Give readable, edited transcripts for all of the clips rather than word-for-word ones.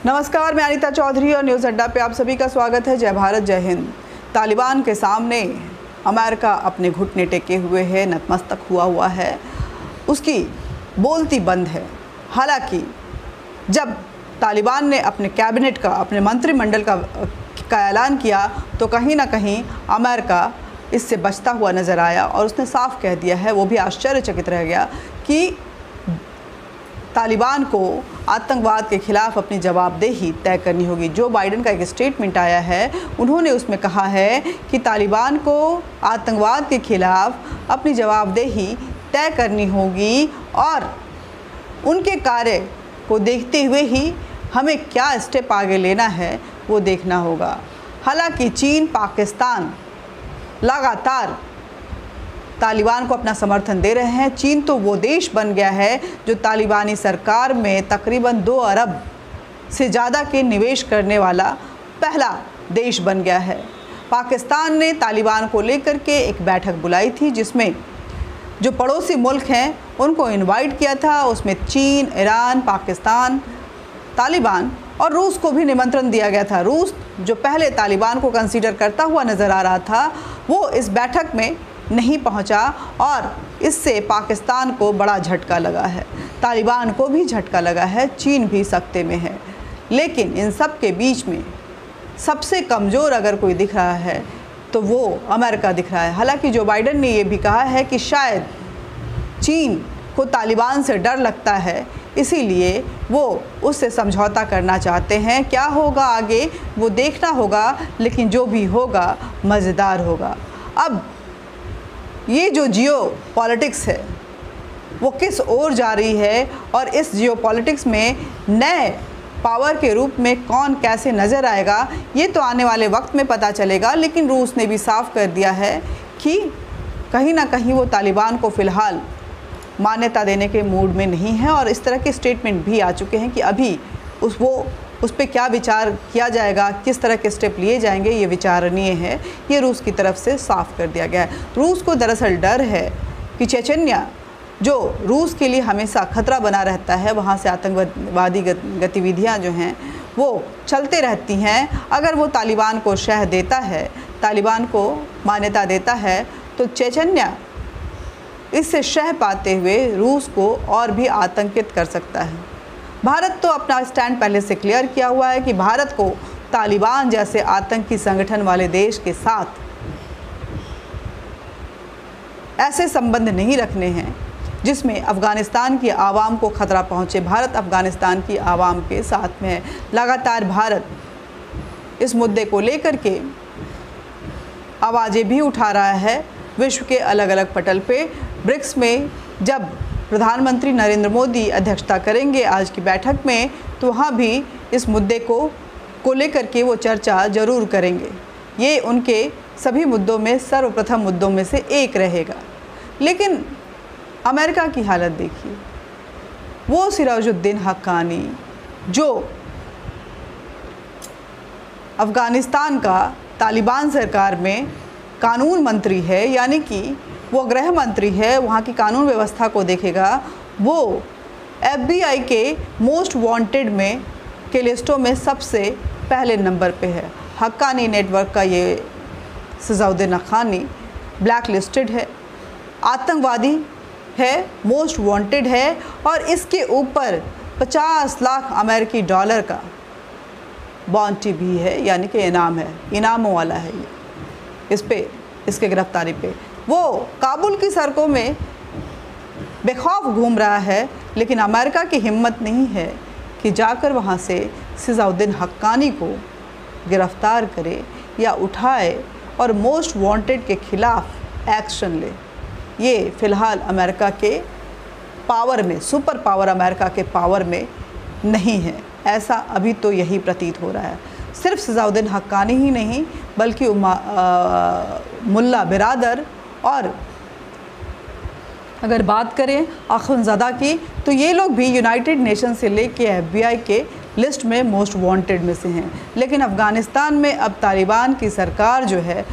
नमस्कार, मैं अनीता चौधरी और न्यूज़ अड्डा पे आप सभी का स्वागत है। जय भारत, जय हिंद। तालिबान के सामने अमेरिका अपने घुटने टेके हुए है, नतमस्तक हुआ है, उसकी बोलती बंद है। हालांकि जब तालिबान ने अपने कैबिनेट का, अपने मंत्रिमंडल का ऐलान किया तो कहीं ना कहीं अमेरिका इससे बचता हुआ नज़र आया और उसने साफ कह दिया है, वो भी आश्चर्यचकित रह गया कि तालिबान को आतंकवाद के खिलाफ अपनी जवाबदेही तय करनी होगी। जो बाइडेन का एक स्टेटमेंट आया है, उन्होंने उसमें कहा है कि तालिबान को आतंकवाद के खिलाफ अपनी जवाबदेही तय करनी होगी और उनके कार्य को देखते हुए ही हमें क्या स्टेप आगे लेना है वो देखना होगा। हालांकि चीन, पाकिस्तान लगातार तालिबान को अपना समर्थन दे रहे हैं। चीन तो वो देश बन गया है जो तालिबानी सरकार में तकरीबन 2 अरब से ज़्यादा के निवेश करने वाला पहला देश बन गया है। पाकिस्तान ने तालिबान को लेकर के एक बैठक बुलाई थी जिसमें जो पड़ोसी मुल्क हैं उनको इनवाइट किया था। उसमें चीन, ईरान, पाकिस्तान, तालिबान और रूस को भी निमंत्रण दिया गया था। रूस जो पहले तालिबान को कंसीडर करता हुआ नज़र आ रहा था, वो इस बैठक में नहीं पहुंचा और इससे पाकिस्तान को बड़ा झटका लगा है, तालिबान को भी झटका लगा है, चीन भी सख्ते में है। लेकिन इन सब के बीच में सबसे कमज़ोर अगर कोई दिख रहा है तो वो अमेरिका दिख रहा है। हालांकि जो बाइडेन ने ये भी कहा है कि शायद चीन को तालिबान से डर लगता है, इसीलिए वो उससे समझौता करना चाहते हैं। क्या होगा आगे वो देखना होगा, लेकिन जो भी होगा मज़ेदार होगा। अब ये जो जियो पॉलिटिक्स है वो किस ओर जा रही है और इस जियो पॉलिटिक्स में नए पावर के रूप में कौन कैसे नज़र आएगा, ये तो आने वाले वक्त में पता चलेगा। लेकिन रूस ने भी साफ कर दिया है कि कहीं ना कहीं वो तालिबान को फ़िलहाल मान्यता देने के मूड में नहीं है और इस तरह के स्टेटमेंट भी आ चुके हैं कि अभी उस पर क्या विचार किया जाएगा, किस तरह के स्टेप लिए जाएंगे, ये विचारणीय है। ये रूस की तरफ से साफ कर दिया गया है। रूस को दरअसल डर है कि चेचन्या जो रूस के लिए हमेशा खतरा बना रहता है, वहाँ से आतंकवादी गतिविधियाँ जो हैं वो चलते रहती हैं। अगर वो तालिबान को शह देता है, तालिबान को मान्यता देता है, तो चेचन्या इससे शह पाते हुए रूस को और भी आतंकित कर सकता है। भारत तो अपना स्टैंड पहले से क्लियर किया हुआ है कि भारत को तालिबान जैसे आतंकी संगठन वाले देश के साथ ऐसे संबंध नहीं रखने हैं जिसमें अफ़गानिस्तान की आवाम को खतरा पहुंचे। भारत अफ़गानिस्तान की आवाम के साथ में है। लगातार भारत इस मुद्दे को लेकर के आवाज़ें भी उठा रहा है विश्व के अलग अलग पटल पे। ब्रिक्स में जब प्रधानमंत्री नरेंद्र मोदी अध्यक्षता करेंगे आज की बैठक में, तो वहाँ भी इस मुद्दे को लेकर के वो चर्चा ज़रूर करेंगे। ये उनके सभी मुद्दों में सर्वप्रथम मुद्दों में से एक रहेगा। लेकिन अमेरिका की हालत देखिए, वो सिराजुद्दीन हक्कानी जो अफ़गानिस्तान का तालिबान सरकार में कानून मंत्री है, यानी कि वो गृह मंत्री है, वहाँ की कानून व्यवस्था को देखेगा, वो FBI के मोस्ट वांटेड में के लिस्टों में सबसे पहले नंबर पे है। हक्कानी नेटवर्क का ये सिराजुद्दीन हक्कानी ब्लैक लिस्टेड है, आतंकवादी है, मोस्ट वांटेड है और इसके ऊपर 50 लाख अमेरिकी डॉलर का बाउंटी भी है, यानी कि इनाम है, इनामों वाला है ये। इस पे, इसके गिरफ्तारी पे वो काबुल की सड़कों में बेखौफ घूम रहा है, लेकिन अमेरिका की हिम्मत नहीं है कि जाकर वहाँ से सिराजुद्दीन हक्कानी को गिरफ़्तार करे या उठाए और मोस्ट वांटेड के ख़िलाफ़ एक्शन ले। ये फ़िलहाल अमेरिका के पावर में, सुपर पावर अमेरिका के पावर में नहीं है, ऐसा अभी तो यही प्रतीत हो रहा है। सिर्फ सिराजुद्दीन हक्कानी ही नहीं बल्कि मुल्ला बिरादर और अगर बात करें अखुंज़दा की, तो ये लोग भी यूनाइटेड नेशन से लेके FBI के लिस्ट में मोस्ट वांटेड में से हैं। लेकिन अफ़गानिस्तान में अब तालिबान की सरकार जो है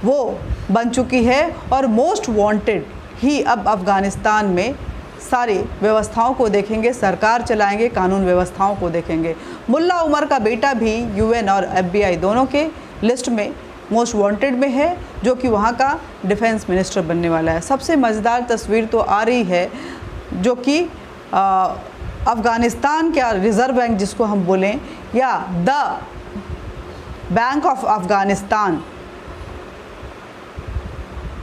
वो बन चुकी है और मोस्ट वांटेड ही अब अफ़गानिस्तान में सारी व्यवस्थाओं को देखेंगे, सरकार चलाएंगे, कानून व्यवस्थाओं को देखेंगे। मुल्ला उमर का बेटा भी यूएन और FBI दोनों के लिस्ट में मोस्ट वांटेड में है, जो कि वहाँ का डिफेंस मिनिस्टर बनने वाला है। सबसे मज़ेदार तस्वीर तो आ रही है जो कि अफ़गानिस्तान का रिज़र्व बैंक जिसको हम बोलें, या the bank of Afghanistan,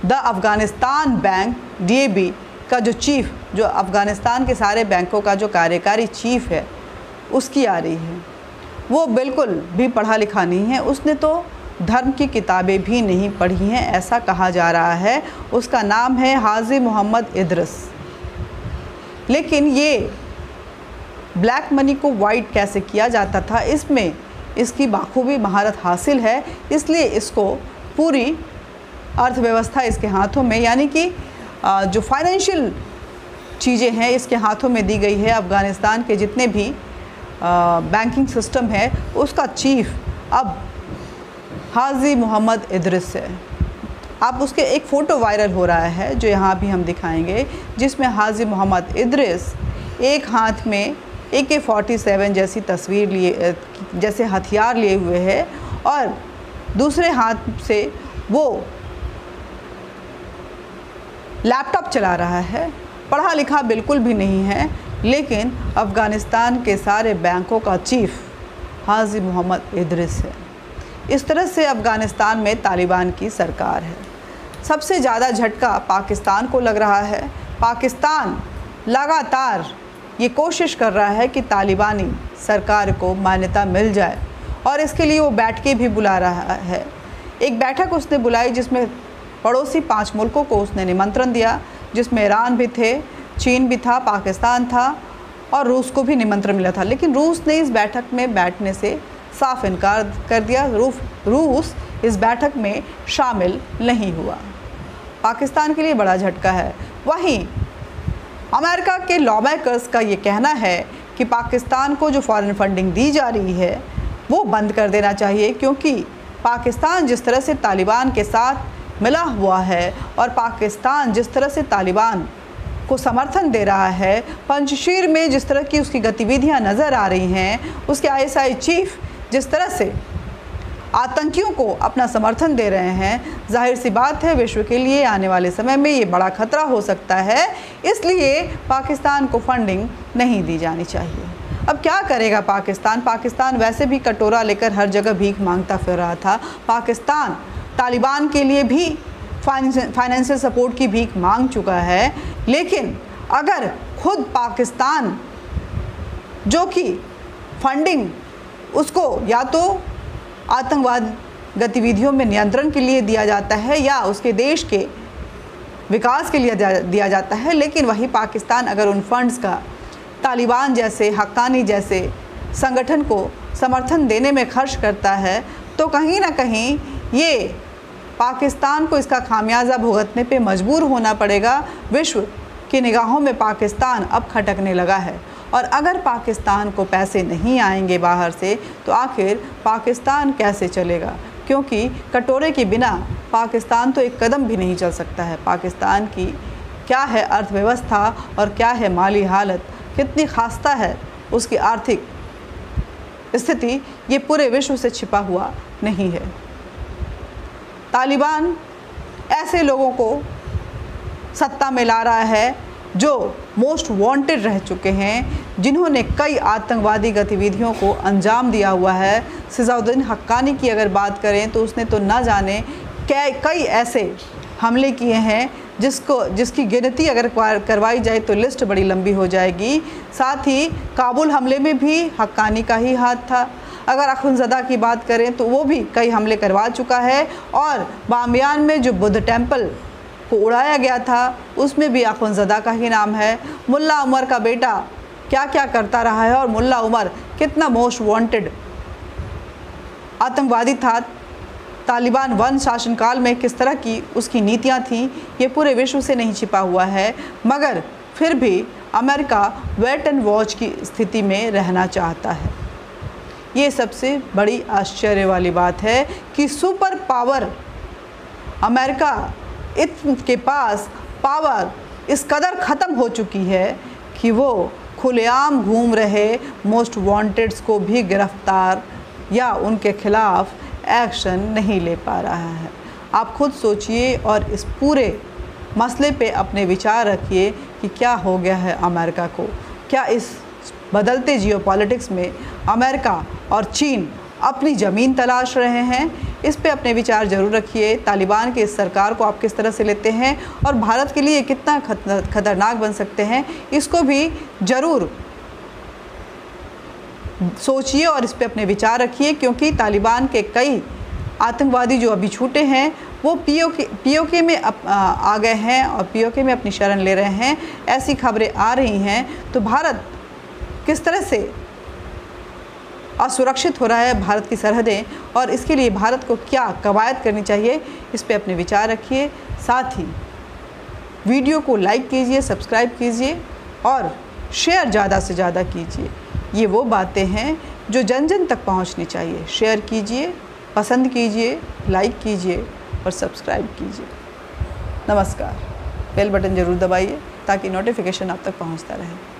the Afghanistan bank DAB का जो चीफ, जो अफ़गानिस्तान के सारे बैंकों का जो कार्यकारी चीफ है, उसकी आ रही है। वो बिल्कुल भी पढ़ा लिखा नहीं है, उसने तो धर्म की किताबें भी नहीं पढ़ी हैं, ऐसा कहा जा रहा है। उसका नाम है हाजी मोहम्मद इद्रिस। लेकिन ये ब्लैक मनी को वाइट कैसे किया जाता था, इसमें इसकी बाखूबी महारत हासिल है, इसलिए इसको पूरी अर्थव्यवस्था इसके हाथों में, यानी कि जो फाइनेंशियल चीज़ें हैं इसके हाथों में दी गई है। अफ़गानिस्तान के जितने भी बैंकिंग सिस्टम है उसका चीफ अब हाजी मोहम्मद इद्रिस है। आप उसके एक फ़ोटो वायरल हो रहा है जो यहाँ भी हम दिखाएंगे, जिसमें हाजी मोहम्मद इद्रिस एक हाथ में AK-47 जैसी तस्वीर लिए, जैसे हथियार लिए हुए है, और दूसरे हाथ से वो लैपटॉप चला रहा है। पढ़ा लिखा बिल्कुल भी नहीं है, लेकिन अफ़गानिस्तान के सारे बैंकों का चीफ हाजी मोहम्मद इद्रिस है। इस तरह से अफ़गानिस्तान में तालिबान की सरकार है। सबसे ज़्यादा झटका पाकिस्तान को लग रहा है। पाकिस्तान लगातार ये कोशिश कर रहा है कि तालिबानी सरकार को मान्यता मिल जाए, और इसके लिए वो बैठकें भी बुला रहा है। एक बैठक उसने बुलाई जिसमें पड़ोसी 5 मुल्कों को उसने निमंत्रण दिया, जिसमें ईरान भी थे, चीन भी था, पाकिस्तान था और रूस को भी निमंत्रण मिला था। लेकिन रूस ने इस बैठक में बैठने से साफ इनकार कर दिया। रूस इस बैठक में शामिल नहीं हुआ। पाकिस्तान के लिए बड़ा झटका है। वहीं अमेरिका के लॉ मेकर्स का ये कहना है कि पाकिस्तान को जो फॉरेन फंडिंग दी जा रही है वो बंद कर देना चाहिए, क्योंकि पाकिस्तान जिस तरह से तालिबान के साथ मिला हुआ है और पाकिस्तान जिस तरह से तालिबान को समर्थन दे रहा है, पंजशीर में जिस तरह की उसकी गतिविधियां नज़र आ रही हैं, उसके ISI चीफ जिस तरह से आतंकियों को अपना समर्थन दे रहे हैं, जाहिर सी बात है विश्व के लिए आने वाले समय में ये बड़ा खतरा हो सकता है। इसलिए पाकिस्तान को फंडिंग नहीं दी जानी चाहिए। अब क्या करेगा पाकिस्तान? पाकिस्तान वैसे भी कटोरा लेकर हर जगह भीख मांगता फिर रहा था। पाकिस्तान तालिबान के लिए भी फाइनेंशियल सपोर्ट की भीख मांग चुका है। लेकिन अगर खुद पाकिस्तान, जो कि फंडिंग उसको या तो आतंकवाद गतिविधियों में नियंत्रण के लिए दिया जाता है या उसके देश के विकास के लिए दिया जाता है, लेकिन वही पाकिस्तान अगर उन फंड्स का तालिबान जैसे हक्कानी जैसे संगठन को समर्थन देने में खर्च करता है, तो कहीं ना कहीं ये पाकिस्तान को इसका खामियाजा भुगतने पे मजबूर होना पड़ेगा। विश्व की निगाहों में पाकिस्तान अब खटकने लगा है, और अगर पाकिस्तान को पैसे नहीं आएंगे बाहर से तो आखिर पाकिस्तान कैसे चलेगा? क्योंकि कटोरे के बिना पाकिस्तान तो एक कदम भी नहीं चल सकता है। पाकिस्तान की क्या है अर्थव्यवस्था और क्या है माली हालत, कितनी खास्ता है उसकी आर्थिक स्थिति, ये पूरे विश्व से छिपा हुआ नहीं है। तालिबान ऐसे लोगों को सत्ता में ला रहा है जो मोस्ट वांटेड रह चुके हैं, जिन्होंने कई आतंकवादी गतिविधियों को अंजाम दिया हुआ है। सिजाउद्दीन हक्कानी की अगर बात करें तो उसने तो ना जाने कई ऐसे हमले किए हैं जिसकी गिनती अगर करवाई जाए तो लिस्ट बड़ी लंबी हो जाएगी। साथ ही काबुल हमले में भी हक्कानी का ही हाथ था। अगर अखुनज़दा की बात करें तो वो भी कई हमले करवा चुका है, और बामियान में जो बुद्ध टेम्पल को उड़ाया गया था उसमें भी अखुनज़दा का ही नाम है। मुल्ला उमर का बेटा क्या क्या करता रहा है, और मुल्ला उमर कितना मोस्ट वांटेड आतंकवादी था। तालिबान वन शासनकाल में किस तरह की उसकी नीतियां थीं, ये पूरे विश्व से नहीं छिपा हुआ है। मगर फिर भी अमेरिका वेट एंड वॉच की स्थिति में रहना चाहता है। ये सबसे बड़ी आश्चर्य वाली बात है कि सुपर पावर अमेरिका के पास पावर इस कदर ख़त्म हो चुकी है कि वो खुलेआम घूम रहे मोस्ट वांटेड्स को भी गिरफ्तार या उनके खिलाफ एक्शन नहीं ले पा रहा है। आप खुद सोचिए और इस पूरे मसले पे अपने विचार रखिए कि क्या हो गया है अमेरिका को। क्या इस बदलते जियोपॉलिटिक्स में अमेरिका और चीन अपनी ज़मीन तलाश रहे हैं? इस पे अपने विचार ज़रूर रखिए। तालिबान की इस सरकार को आप किस तरह से लेते हैं और भारत के लिए कितना खतरनाक बन सकते हैं, इसको भी ज़रूर सोचिए और इस पे अपने विचार रखिए, क्योंकि तालिबान के कई आतंकवादी जो अभी छूटे हैं वो पीओके में आ गए हैं और पीओके में अपनी शरण ले रहे हैं। ऐसी खबरें आ रही हैं। तो भारत किस तरह से असुरक्षित हो रहा है, भारत की सरहदें, और इसके लिए भारत को क्या कवायद करनी चाहिए, इस पे अपने विचार रखिए। साथ ही वीडियो को लाइक कीजिए, सब्सक्राइब कीजिए और शेयर ज़्यादा से ज़्यादा कीजिए। ये वो बातें हैं जो जन जन तक पहुंचनी चाहिए। शेयर कीजिए, पसंद कीजिए, लाइक कीजिए और सब्सक्राइब कीजिए। नमस्कार। बेल बटन ज़रूर दबाइए ताकि नोटिफिकेशन आप तक पहुंचता रहे।